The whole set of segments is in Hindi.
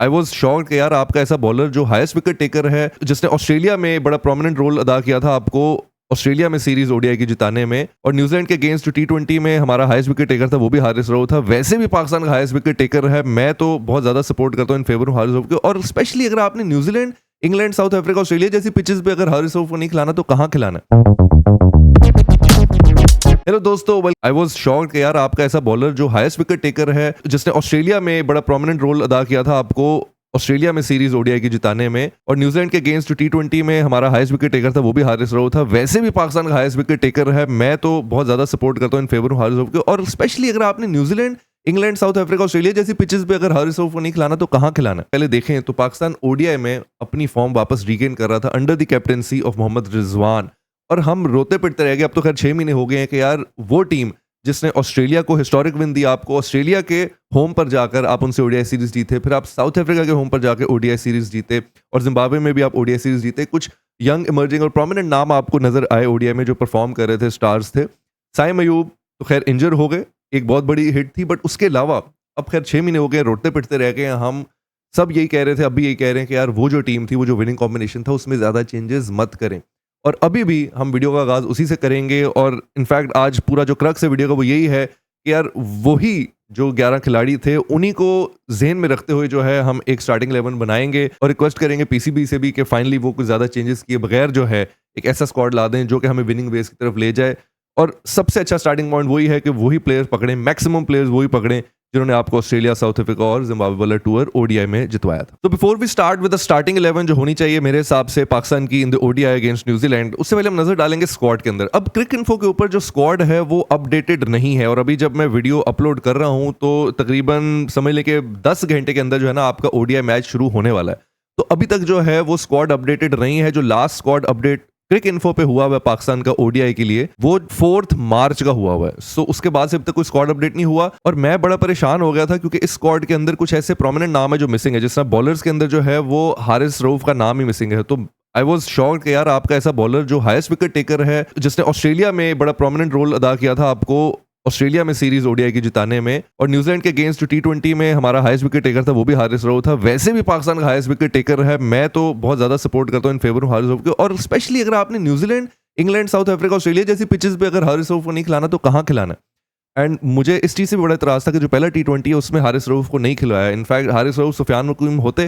आई वॉज शॉक्ड कि यार आपका ऐसा बॉलर जो हाईएस्ट विकेट टेकर है, जिसने ऑस्ट्रेलिया में बड़ा प्रोमिनेंट रोल अदा किया था आपको ऑस्ट्रेलिया में सीरीज ओडीआई की जिताने में, और न्यूजीलैंड के अगेंस्ट T20 में हमारा हाईएस्ट विकेट टेकर था वो भी हारिस रऊफ था। वैसे भी पाकिस्तान का हाईएस्ट विकेट टेकर है, मैं तो बहुत ज्यादा सपोर्ट करता हूँ इन फेवर हारिस रऊफ के। और स्पेशली अगर आपने New Zealand, England, south Africa, Australia जैसी पिचेस पे अगर हारिस रऊफ को नहीं खिलाना तो कहाँ खिलाना। हेलो दोस्तों, आई वॉज शॉक्ड कि यार आपका ऐसा बॉलर जो हाईएस्ट विकेट टेकर है, जिसने ऑस्ट्रेलिया में बड़ा प्रोमिनेंट रोल अदा किया था आपको ऑस्ट्रेलिया में सीरीज ओडीआई की जिताने में, और न्यूजीलैंड के अगेंस्ट T20 में हमारा हाईएस्ट विकेट टेकर था वो भी हारिस रऊफ था। वैसे भी पाकिस्तान का हाईएस्ट विकेट टेकर है, मैं तो बहुत ज्यादा सपोर्ट करता हूँ इन फेवर हारिस रऊफ के। और स्पेशली अगर आपने New Zealand, England, south Africa, Australia जैसी पिचेस पे अगर हारिस रऊफ को नहीं खिलाना तो कहाँ खिलाना। पहले देखें तो पाकिस्तान ओडीआई में अपनी फॉर्म वापस रीगेन कर रहा था under the captaincy of Mohammad Rizwan, और हम रोते पिटते रह गए। अब तो खैर 6 महीने हो गए हैं कि यार वो टीम जिसने ऑस्ट्रेलिया को हिस्टोरिक विन दी, आपको ऑस्ट्रेलिया के होम पर जाकर आप उनसे ओडीआई सीरीज जीते, फिर आप साउथ अफ्रीका के होम पर जाकर ओडीआई सीरीज जीते, और जिम्बाब्वे में भी आप ओडीआई सीरीज जीते। कुछ यंग इमर्जिंग और प्रोमिनेंट नाम आपको नजर आए ओडीआई में जो परफॉर्म कर रहे थे, स्टार्स थे। साइम अयूब तो खैर इंजर हो गए, एक बहुत बड़ी हिट थी, बट उसके अलावा अब खैर 6 महीने हो गए, रोते पिटते रह गए। हम सब यही कह रहे थे, अब भी यही कह रहे हैं कि यार वो जो टीम थी, वो जो विनिंग कॉम्बिनेशन था, उसमें ज्यादा चेंजेस मत करें। और अभी भी हम वीडियो का आगाज उसी से करेंगे, और इनफैक्ट आज पूरा जो क्रक्स है वीडियो का वो यही है कि यार वही जो 11 खिलाड़ी थे उन्हीं को जहन में रखते हुए जो है हम एक स्टार्टिंग 11 बनाएंगे, और रिक्वेस्ट करेंगे पीसीबी से भी कि फाइनली वो कुछ ज्यादा चेंजेस किए बगैर जो है एक ऐसा स्क्वाड ला दें जो कि हमें विनिंग बेस की तरफ ले जाए। और सबसे अच्छा स्टार्टिंग पॉइंट वही है कि वही प्लेयर्स पकड़ें, मैक्सिमम प्लेयर्स वही पकड़ें जिन्होंने आपको ऑस्ट्रेलिया, साउथ अफ्रीका और जिम्बाब्वे वाला टूर ओडीआई में जितवाया था। तो before we start with the starting 11 जो होनी चाहिए मेरे हिसाब से पाकिस्तान की in the ODI against New Zealand, उससे पहले हम नजर डालेंगे स्क्वाड के अंदर। अब क्रिक इन्फो के ऊपर जो स्क्वाड है वो अपडेटेड नहीं है, और अभी जब मैं वीडियो अपलोड कर रहा हूं तो तकरीबन समझ लें कि 10 घंटे के अंदर जो है ना आपका ओडीआई मैच शुरू होने वाला है। तो अभी तक जो है वो स्क्वाड अपडेटेड नहीं है। जो लास्ट स्क्वाड अपडेट क्रिक इन्फो पे हुआ हुआ है पाकिस्तान का ओडीआई के लिए, वो 4 मार्च का हुआ हुआ है। सो उसके बाद से अब तक कोई स्क्वाड अपडेट नहीं हुआ, और मैं बड़ा परेशान हो गया था क्योंकि इस स्क्वाड के अंदर कुछ ऐसे प्रोमिनेंट नाम है जो मिसिंग है। जिस तरह बॉलर्स के अंदर जो है वो हारिस रऊफ का नाम ही मिसिंग है। तो आई वॉज शॉक्ड कि यार आपका ऐसा बॉलर जो हाईएस्ट विकेट टेकर है, जिसने ऑस्ट्रेलिया में बड़ा प्रोमिनेंट रोल अदा किया था आपको ऑस्ट्रेलिया में सीरीज ओडीआई की जिताने में, और न्यूजीलैंड के अगेंस्ट T20 में हमारा हाईएस्ट विकेट टेकर था वो भी हारिस रऊफ था। वैसे भी पाकिस्तान का हाईएस्ट विकेट टेकर है, मैं तो बहुत ज्यादा सपोर्ट करता हूँ इन फेवर हारिस रऊफ के। और स्पेशली अगर आपने New Zealand, England, south Africa, Australia जैसी पिचेस पे अगर हारिस रऊफ को नहीं खिलाना तो कहाँ खिलाना। एंड मुझे इस चीज से भी बड़ा इतराज था कि जो पहला T20 है उसमें हारिस रऊफ को नहीं खिलाया। इनफैक्ट हारिस रऊफ, सुफियान नकीम होते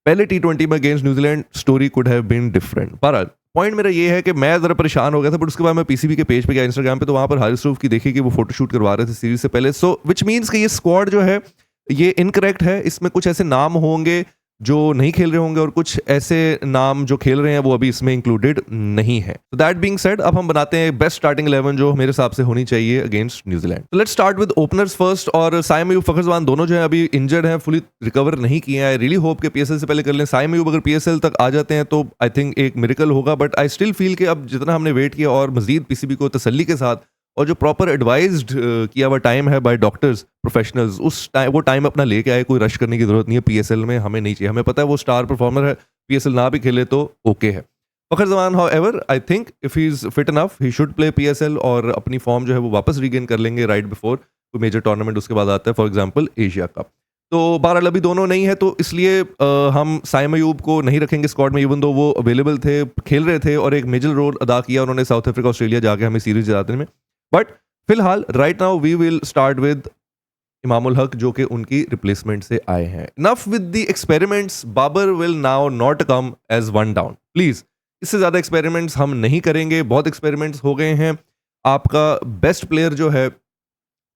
पहले T20 में against New Zealand, story could have been different. बहरहाल पॉइंट मेरा ये है कि मैं जरा परेशान हो गया था, बट उसके बाद मैं पीसीबी के पेज पे गया, इंस्टाग्राम पे, तो वहां पर हारिस रऊफ की देखी कि वो फोटोशूट करवा रहे थे सीरीज से पहले। सो विच मीन्स कि ये स्क्वाड जो है ये इनकरेक्ट है। इसमें कुछ ऐसे नाम होंगे जो नहीं खेल रहे होंगे, और कुछ ऐसे नाम जो खेल रहे हैं वो अभी इसमें इंक्लूडेड नहीं है। तो दैट बीइंग सेड, अब हम बनाते हैं बेस्ट स्टार्टिंग 11 जो मेरे हिसाब से होनी चाहिए against New Zealand. Let's start with openers first. और साइम अयूब, फखर जमान दोनों जो है अभी इंजर्ड हैं, फुली रिकवर नहीं किए हैं। आई रियली होप कि पीएसएल से पहले कर लें। साइम अयूब अगर पीएसएल तक आ जाते हैं तो आई थिंक एक मिरेकल होगा, बट आई स्टिल फील कि अब जितना हमने वेट किया और मजीद पीसीबी को तसल्ली के साथ और जो प्रॉपर एडवाइज्ड किया हुआ टाइम है बाय डॉक्टर्स, प्रोफेशनल्स, उस टाइम वो टाइम अपना लेके आए। कोई रश करने की जरूरत नहीं है, पीएसएल में हमें नहीं चाहिए। हमें पता है वो स्टार परफॉर्मर है, पीएसएल ना भी खेले तो ओके है। Fakhar Zaman however, I think if he is fit enough he should play PSL, और अपनी फॉर्म जो है वो वापस रीगेन कर लेंगे राइट बिफोर कोई मेजर टूर्नामेंट उसके बाद आता है, फॉर एग्जाम्पल एशिया कप। तो बहरहाल अभी दोनों नहीं है, तो इसलिए हम साइम अयूब को नहीं रखेंगे स्क्वाड में, इवन दो वो अवेलेबल थे, खेल रहे थे और एक मेजर रोल अदा किया उन्होंने साउथ अफ्रीका, ऑस्ट्रेलिया जाके हमें सीरीज जिताने में। बट फिलहाल right now we will start with Imamul Haq जो कि उनकी रिप्लेसमेंट से आए हैं। Enough with the experiments, Babar will now not come as one down, please. इससे ज्यादा एक्सपेरिमेंट्स हम नहीं करेंगे, बहुत एक्सपेरिमेंट्स हो गए हैं। आपका बेस्ट प्लेयर जो है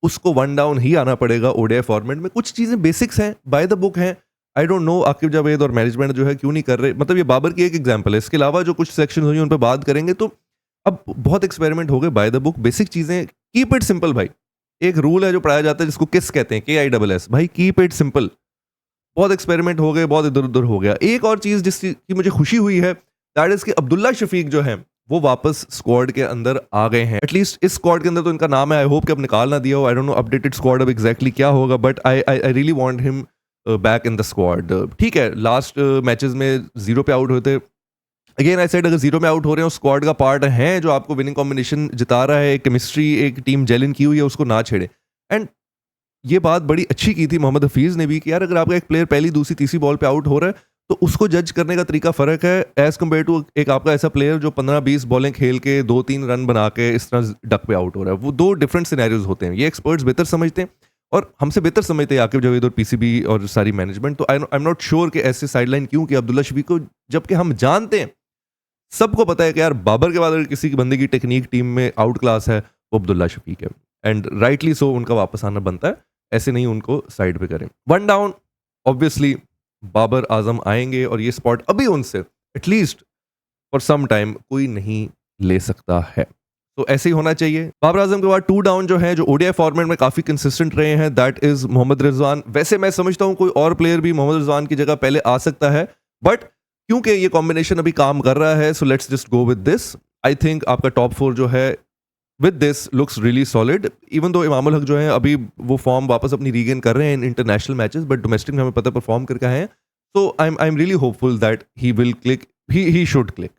उसको वन डाउन ही आना पड़ेगा ओडीआई फॉर्मेट में। कुछ चीजें बेसिक्स हैं, बाय द बुक हैं। I don't know Aqib Javed और मैनेजमेंट जो है क्यों नहीं कर रहे। मतलब ये बाबर की एक एग्जांपल है, इसके अलावा जो कुछ सेक्शन हुई उन पर बात करेंगे। तो अब बहुत एक्सपेरिमेंट हो गए, बाय द बुक बेसिक चीजें। कीप इट सिंपल भाई। एक रूल है जो पढ़ाया जाता है जिसको किस कहते हैं, KISS भाई, कीप इट सिंपल। बहुत एक्सपेरिमेंट हो गए, बहुत इधर उधर हो गया। एक और चीज जिसकी मुझे खुशी हुई है दैट इज कि अब्दुल्ला शफीक जो है वो वापस स्क्वाड के अंदर आ गए हैं। एटलीस्ट इस स्क्वाड के अंदर तो इनका नाम है। आई होप कि अब निकाल ना दिया हो। I don't know updated squad अब एग्जैक्टली क्या होगा, but I really want him back in the squad. ठीक है, लास्ट मैचेस में 0 पे आउट होते। अगेन आई सेड, अगर 0 में आउट हो रहे हैं स्क्वाड का पार्ट है जो आपको विनिंग कॉम्बिनेशन जिता रहा है, केमिस्ट्री एक टीम जेलिन की हुई है, उसको ना छेड़े। एंड ये बात बड़ी अच्छी की थी मोहम्मद हफीज़ ने भी कि यार अगर आपका एक प्लेयर पहली, दूसरी, तीसरी बॉल पे आउट हो रहा है, तो उसको जज करने का तरीका फ़र्क है एज़ कम्पेयर टू एक आपका ऐसा प्लेयर जो 15-20 बॉलें खेल के 2-3 रन बना के इस तरह डक पे आउट हो रहा है। वो 2 डिफरेंट सिनेरियोज़ होते हैं। ये एक्सपर्ट्स बेहतर समझते हैं और हमसे बेहतर समझते हैं आकिब जावेद और पीसीबी और सारी मैनेजमेंट। तो आई एम नॉट श्योर कि ऐसे साइडलाइन क्यों किया अब्दुल्ला शफीक को, जबकि हम जानते हैं, सबको पता है कि यार बाबर के बाद अगर किसी बंदे की टेक्निक टीम में आउट क्लास है, वो अब्दुल्ला शफीक है। एंड राइटली सो उनका वापस आना बनता है। ऐसे नहीं उनको साइड पे करें। 1 डाउन, ऑब्वियसली बाबर आजम आएंगे और ये स्पॉट अभी उनसे एटलीस्ट फॉर सम टाइम कोई नहीं ले सकता है। तो ऐसे ही होना चाहिए। बाबर आजम के बाद 2 डाउन जो है, जो ओडीआई फॉर्मेट में काफी कंसिस्टेंट रहे हैं, दैट इज मोहम्मद रिजवान। वैसे मैं समझता हूं कोई और प्लेयर भी मोहम्मद रिजवान की जगह पहले आ सकता है, बट क्योंकि ये कॉम्बिनेशन अभी काम कर रहा है, so let's just go with this. I think आपका टॉप 4 जो है with this looks really solid. Even though Imamul Haq जो है अभी वो फॉर्म वापस अपनी रीगेन कर रहे हैं in international matches, but domestic में हमें पता परफॉर्म करके आए हैं। So I am really hopeful that he will click, he should click,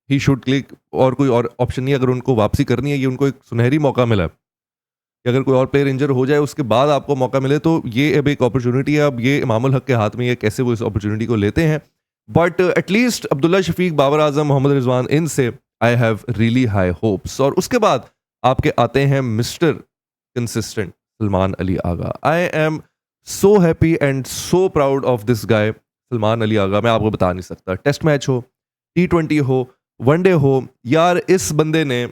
he should click. और कोई और ऑप्शन नहीं है। अगर उनको वापसी करनी है, ये उनको एक सुनहरी मौका मिला है कि अगर कोई और प्लेयर इंजर हो जाए उसके बाद आपको मौका मिले, तो ये अब एक अपॉर्चुनिटी है। अब ये इमामुल हक के हाथ में है कैसे वो इस अपॉर्चुनिटी को लेते हैं। बट एटलीस्ट अब्दुल्ला शफीक, बाबर आजम, मोहम्मद रिजवान, इनसे I have really high hopes. और उसके बाद आपके आते हैं mister consistent Salman Ali Agha. I am so happy and so proud of this guy Salman Ali Agha. मैं आपको बता नहीं सकता, टेस्ट मैच हो, T20 हो, वनडे हो, यार इस बंदे ने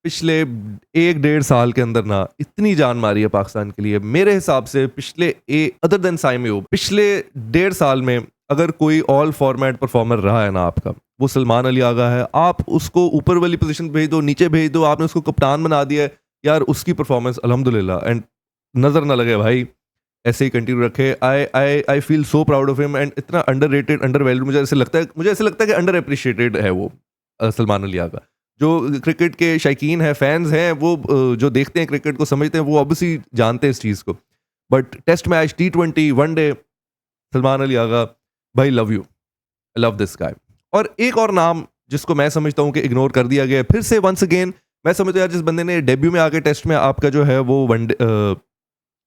पिछले 1-1.5 साल के अंदर ना इतनी जान मारी है पाकिस्तान के लिए। मेरे हिसाब से पिछले अदर देन साइम अयूब, पिछले 1.5 साल में अगर कोई ऑल फॉर्मेट परफॉर्मर रहा है ना आपका, वो सलमान अली आगा है। आप उसको ऊपर वाली पोजीशन भेज दो, नीचे भेज दो, आपने उसको कप्तान बना दिया है, यार उसकी परफॉर्मेंस अल्हम्दुलिल्लाह। एंड नजर ना लगे भाई, ऐसे ही कंटिन्यू रखे। I feel so proud of him. And इतना अंडररेटेड, अंडरवैल्यूड मुझे ऐसे लगता है कि अंडर एप्रिशिएटेड है वो सलमान अली आगा। जो क्रिकेट के शायकीन है, फैंस हैं, वो जो देखते हैं क्रिकेट को, समझते हैं, वो ऑब्वियसली जानते हैं इस चीज़ को। But test match, T20, one day, Salman Ali Agha, भाई love you, love this guy. और एक और नाम जिसको मैं समझता हूं कि इग्नोर कर दिया गया फिर से वंस अगेन, मैं समझता हूं यार जिस बंदे ने डेब्यू में आके टेस्ट में आपका जो है वो वनडे,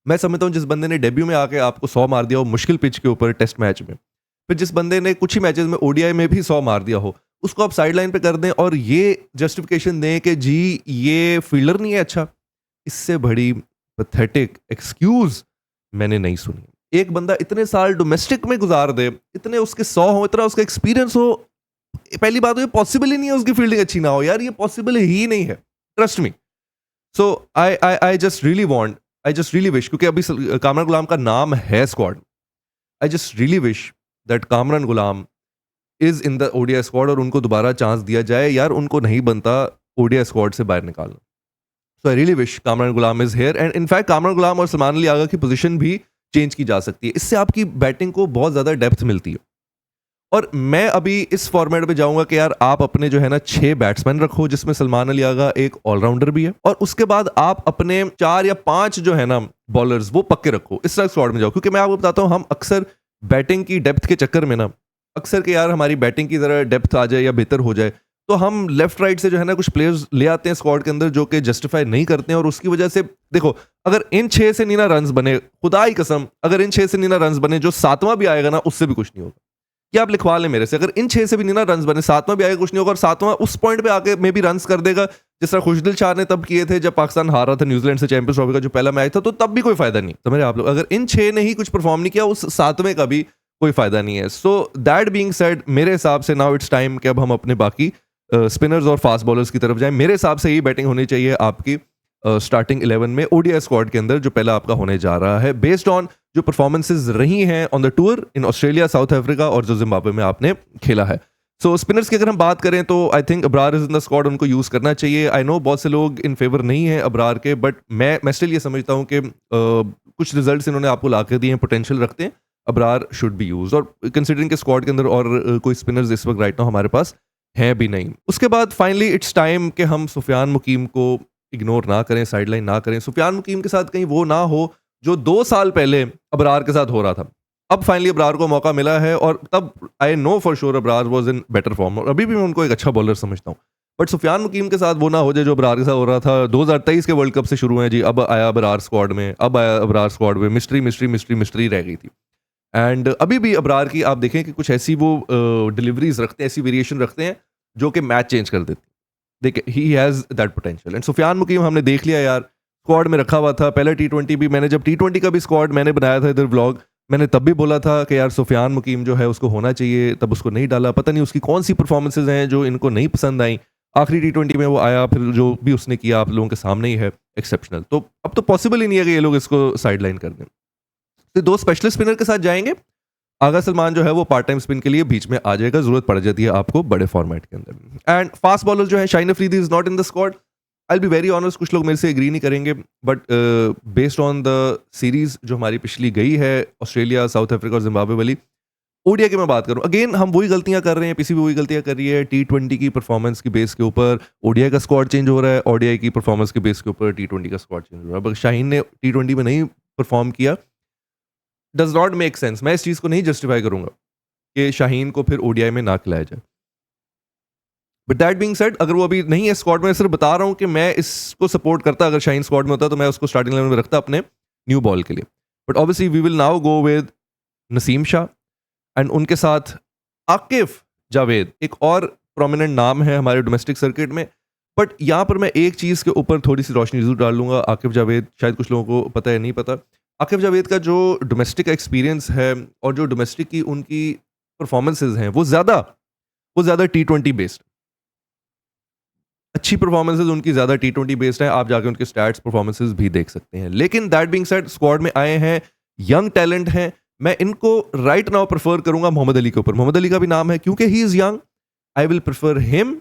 मैं समझता हूं जिस बंदे ने डेब्यू में आके आपको 100 मार दिया हो मुश्किल पिच के ऊपर टेस्ट मैच में, फिर जिस बंदे ने कुछ ही मैचेस में ओडीआई में भी 100 मार दिया हो, उसको आप साइड लाइन पे कर दें और ये जस्टिफिकेशन दें कि जी ये फील्डर नहीं है अच्छा। इससे बड़ी पैथेटिक एक्सक्यूज मैंने नहीं सुनी। एक बंदा इतने साल डोमेस्टिक में गुजार दे, इतने उसके 100 हो, इतना उसका एक्सपीरियंस हो, पहली बात तो ये पॉसिबल ही नहीं है उसकी फील्डिंग अच्छी ना हो। यार ये पॉसिबल ही नहीं है, trust me. So I just really want, I just really wish, क्योंकि अभी कामरान गुलाम का नाम है squad, I just really wish that Kamran Ghulam is in the ODI squad और उनको दोबारा चांस दिया जाए। यार उनको नहीं बनता ओडीआई स्क्वाड से बाहर निकालना। So I really wish Kamran Ghulam is here. And in fact Kamran Ghulam और सलमान अली आगा की पोजीशन भी चेंज की जा सकती है। इससे आपकी बैटिंग को बहुत ज्यादा डेप्थ मिलती है। और मैं अभी इस फॉर्मेट पे जाऊंगा कि यार आप अपने जो है ना 6 बैट्समैन रखो, जिसमें सलमान अली आगा एक ऑलराउंडर भी है, और उसके बाद आप अपने 4 या 5 जो है ना बॉलर्स वो पक्के रखो, इस तरह स्क्वाड में जाओ। क्योंकि मैं आपको बताता हूं, हम अक्सर बैटिंग की डेप्थ के चक्कर में ना, अक्सर के यार हमारी बैटिंग की जरा डेप्थ आ जाए या बेहतर हो जाए, तो हम लेफ्ट राइट से जो है ना कुछ प्लेयर्स ले आते हैं स्क्वाड के अंदर जो कि जस्टिफाई नहीं करते हैं। और उसकी वजह से देखो, अगर इन 6 से नहीं ना रन्स बने, खुदा ही कसम, अगर इन 6 से नहीं ना रन्स बने, जो 7वां भी आएगा ना उससे भी कुछ नहीं होगा। क्या आप लिखवा लें मेरे से, अगर इन 6 से भी नहीं ना रन्स बने, 7वां भी आएगा कुछ नहीं होगा। और 7वां उस पॉइंट पे आके मे भी रन्स कर देगा जिस तरह खुशदिल शाह ने तब किए थे जब पाकिस्तान हार रहा था न्यूजीलैंड से चैंपियंस ट्रॉफी का जो पहला मैच था, तो तब भी कोई फायदा नहीं। समझ रहे आप लोग, अगर इन 6 ने ही कुछ परफॉर्म नहीं किया, उस 7वें का भी कोई फायदा नहीं है। सो दैट बीइंग सेड, मेरे हिसाब से नाउ इट्स टाइम कि अब हम अपने बाकी स्पिनर्स और फास्ट बॉलर्स की तरफ जाएं। मेरे हिसाब से ये बैटिंग होनी चाहिए आपकी स्टार्टिंग 11 में ओडीआई स्क्वाड के अंदर जो पहला आपका होने जा रहा है, बेस्ड ऑन जो परफॉर्मेंसेज रही हैं on the tour in Australia, South Africa और जो जिम्बाब्वे में आपने खेला है। सो स्पिनर्स की अगर हम बात करें तो I think Abrar is in the squad, उनको यूज करना चाहिए। आई नो बहुत से लोग इन फेवर नहीं है अबरार के, बट मैं स्टिल ये समझता हूँ कि कुछ रिजल्ट्स इन्होंने आपको ला के दिए हैं, पोटेंशियल रखते हैं, अबरार शुड बी यूज। और कंसिडरिंग के स्क्वाड के अंदर और कोई स्पिनर्स इस वक्त राइट नाउ हमारे पास है भी नहीं। उसके बाद फाइनली इट्स टाइम कि हम सुफियान मुकीम को इग्नोर ना करें, साइडलाइन ना करें। सुफियान मुकीम के साथ कहीं वो ना हो जो 2 साल पहले अबरार के साथ हो रहा था। अब फाइनली अबरार को मौका मिला है और तब I know for sure Abrar was in better form, और अभी भी मैं उनको एक अच्छा बॉलर समझता हूँ। बट सुफियान मुकीम के साथ वो ना हो जाए जो अबरार के साथ हो रहा था। 2023 के वर्ल्ड कप से शुरू है जी, अब आया अबरार स्क्वाड में, अब आया अबरार स्क्वाड में, मिस्ट्री मिस्ट्री मिस्ट्री मिस्ट्री रह गई थी। एंड अभी भी अबरार की आप देखें कि कुछ ऐसी वो डिलीवरीज रखते हैं, ऐसी वेरिएशन रखते हैं जो कि मैच चेंज कर देती। देखिए he has that potential. And Sufiyan Muqeem हमने देख लिया यार, स्क्वाड में रखा हुआ था। पहले T20 भी मैंने, जब T20 का भी स्क्वाड मैंने बनाया था इधर व्लॉग, मैंने तब भी बोला था कि यार सुफियान मुकीम जो है उसको होना चाहिए, तब उसको नहीं डाला। पता नहीं उसकी कौन सी परफॉर्मेंसेज हैं जो इनको नहीं पसंद आई। आखिरी T20 में वो आया, फिर जो भी उसने किया आप लोगों के सामने ही है, एक्सेप्शनल। तो अब तो पॉसिबल ही नहीं है कि ये लोग इसको साइडलाइन कर दें। तो 2 स्पेशलिस्ट स्पिनर के साथ जाएंगे। आगा सलमान जो है वो पार्ट टाइम स्पिन के लिए बीच में आ जाएगा, जरूरत पड़ जाती है आपको बड़े फॉर्मेट के अंदर। एंड फास्ट बॉलर जो है Shaheen Afridi is not in the squad. I be very honest, कुछ लोग मेरे से एग्री नहीं करेंगे, but based on the series जो हमारी पिछली गई है, ऑस्ट्रेलिया, साउथ अफ्रीका और जिम्बाब्वे वाली, ओडीआई की मैं बात करूं, अगेन हम वही गलतियां कर रहे हैं, पीसीबी वही गलतियां कर रही है। T20 की परफॉर्मेंस की बेस के ऊपर ओडीआई का स्क्वाड चेंज हो रहा है, ओडीआई की परफॉर्मेंस के बेस के ऊपर T20 का स्क्वाड चेंज हो रहा है। अब शाहीन ने T20 में नहीं परफॉर्म किया, डज नॉट मेक सेंस। मैं इस चीज़ को नहीं जस्टिफाई करूंगा कि शाहीन को फिर ओडीआई में ना खिलाया जाए। बट दैट बीइंग सेड, अगर वो अभी नहीं है स्क्वाड में, सिर्फ बता रहा हूं कि मैं इसको सपोर्ट करता। अगर शाहीन स्क्वाड में होता तो मैं उसको स्टार्टिंग लेवल में रखता अपने न्यू बॉल के लिए। But obviously we will now go with Naseem Shah and उनके साथ आकिफ जावेद, एक और प्रोमिनेंट नाम है हमारे डोमेस्टिक सर्किट में। बट यहाँ पर मैं एक चीज़ के ऊपर थोड़ी सी रोशनी जरूर डाल लूँगा। आकिफ जावेद, शायद कुछ लोगों को पता है नहीं पता, आकिफ जावेद का जो डोमेस्टिक एक्सपीरियंस है और जो डोमेस्टिक की उनकी परफॉर्मेंसेज हैं वो ज़्यादा T20 बेस्ड, अच्छी परफॉर्मेंसेज उनकी ज़्यादा T20 बेस्ड है। आप जाके उनके स्टैट्स परफॉर्मेंसेज भी देख सकते हैं। लेकिन दैट बीइंग सेड, स्क्वाड में आए हैं, यंग टैलेंट हैं, मैं इनको राइट नाउ प्रेफर करूंगा मोहम्मद अली के ऊपर। मोहम्मद अली का भी नाम है, क्योंकि he is young, I will prefer him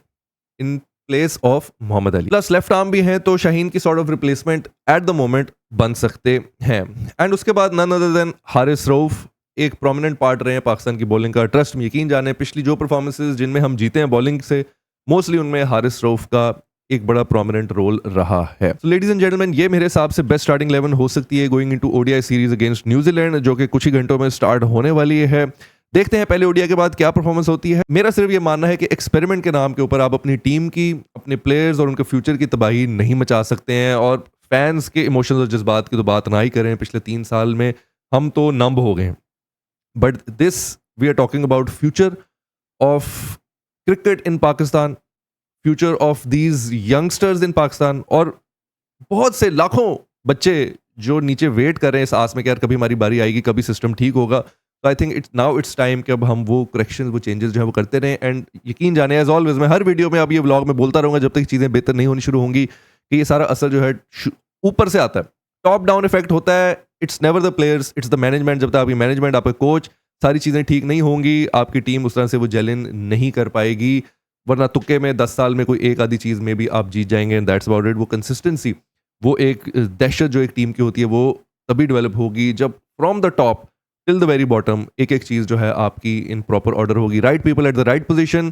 in place of Mohammad Ali. Plus left arm भी हैं, तो शाहीन की sort of replacement at the moment बन सकते हैं। एंड उसके बाद none other than Haris Rauf, एक प्रोमिनेंट पार्ट रहे हैं पाकिस्तान की बॉलिंग का। ट्रस्ट में यकीन जाने, पिछली जो परफॉर्मेंसेज जिनमें हम जीते हैं बॉलिंग से, मोस्टली उनमें हारिस रऊफ का एक बड़ा प्रोमिनेंट रोल रहा है। So, लेडीज एंड जेंटलमैन, ये मेरे हिसाब से बेस्ट स्टार्टिंग 11 हो सकती है going into ODI series against New Zealand, जो कि कुछ ही घंटों में स्टार्ट होने वाली है। देखते हैं पहले ओडीआई के बाद क्या परफॉर्मेंस होती है। मेरा सिर्फ ये मानना है कि एक्सपेरिमेंट के नाम के ऊपर आप अपनी टीम की, अपने प्लेयर्स और उनके फ्यूचर की तबाही नहीं मचा सकते हैं। और फैंस के इमोशंस और जज्बात की तो बात ना ही करें, पिछले 3 साल में हम तो नंब हो गए हैं। But this we are talking about future of cricket in Pakistan, future of these youngsters in Pakistan, और बहुत से लाखों बच्चे जो नीचे वेट कर रहे हैं इस आस में कि यार कभी हमारी बारी आएगी, कभी सिस्टम ठीक होगा। तो आई थिंक इट्स टाइम कि अब हम वो करेक्शन, वो चेंजेस जो है वो करते रहें। एंड यकीन जाने, एज ऑलवेज मैं हर वीडियो में, अब ये व्लॉग में बोलता रहूंगा जब तक चीज़ें बेहतर नहीं होनी शुरू होंगी, कि ये सारा असर जो है ऊपर से आता है, टॉप डाउन इफेक्ट होता है। It's never the players, it's the management. जब तक आपकी मैनेजमेंट, आपका कोच, सारी चीज़ें ठीक नहीं होंगी, आपकी टीम उस तरह से वो जेलिन नहीं कर पाएगी। वरना तुक्के में 10 साल में कोई एक आधी चीज़ में भी आप जीत जाएंगे, एंड दैट्स अबाउट इट। वो कंसिस्टेंसी, वो एक दहशत जो एक टीम की होती है, वो तभी डेवलप होगी जब from the top till the very bottom एक एक चीज़ जो है आपकी इन प्रॉपर ऑर्डर होगी। Right people at the right position,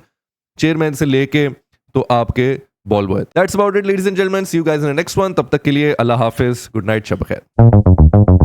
chairman से लेके तो आपके ball boy. That's about it ladies and gentleman, see you guys in the next one. तब तक के लिए अल्लाह हाफिज, गुड नाइट, शब खैर।